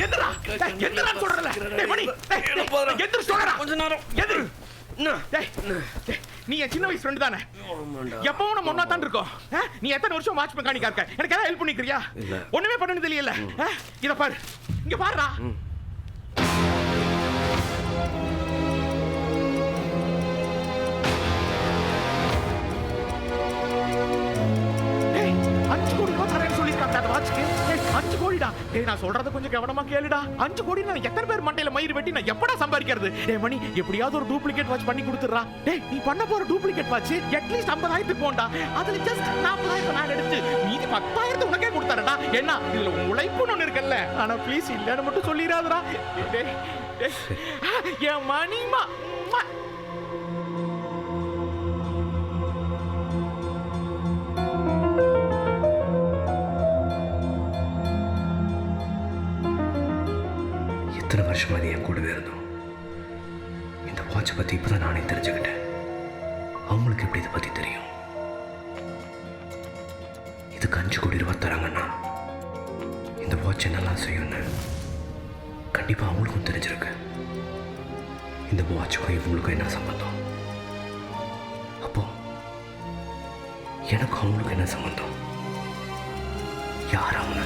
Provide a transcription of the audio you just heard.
எந்திரா எந்திரா சொல்றல. டேய் மணி எந்திர சொல்றா. கொஞ்ச நேரம் எந்திர. நீ என் சின்ன வயசு ஃப்ரெண்ட் தானே? எப்பவும் நம்ம ஒண்ணா தான் இருக்கோம். நீ எத்தனை வருஷம் வாட்ச் மெக்கானிக்கா இருக்க? எனக்கு ஏதாவது ஹெல்ப் பண்ணிக்கிறியா? ஒண்ணுமே பண்ணனது இல்லையில. இத பாரு, இங்க பாருடா. $5 கோடிடா. டேய் நான் சொல்றத கொஞ்சம் கவனமா கேளுடா. 5 கோடி நான் எத்தனை பேர் மண்டையில மயிர் வெட்டி நான் எப்படா சம்பாதிக்கிறது? டேய் மணி எப்படியாவது ஒரு டூப்ளிகேட் வாட்ச் பண்ணி கொடுத்துறா. டேய் நீ பண்ண போற டூப்ளிகேட் வாட்ச் அட்லீஸ்ட் 50,000 போண்டா. அதுல ஜஸ்ட் 40,000 நான் எடுத்து மீதி 10,000 உனக்கே கொடுத்தறடா. என்ன இதுல உழைப்புன்னு ஒன்னு இருக்குல்ல. ஆனா ப்ளீஸ் இல்லன்னு மட்டும் சொல்லிராதடா. டேய் என் மணிமா. இத்தனை வருஷமா அது என் கூடவே இருந்தோம். இந்த வாட்சை பற்றி இப்போதான் நானே தெரிஞ்சுக்கிட்டேன். அவங்களுக்கு எப்படி இதை பற்றி தெரியும்? இதுக்கு $5 கோடி தராங்கன்னா இந்த வாட்ச் என்னெல்லாம் செய்யும்னு கண்டிப்பாக அவங்களுக்கும் தெரிஞ்சிருக்கு. இந்த வாட்சுக்கும் இவங்களுக்கும் என்ன சம்பந்தம்? அப்போ எனக்கும் அவங்களுக்கும் என்ன சம்பந்தம்? யார் அவங்க?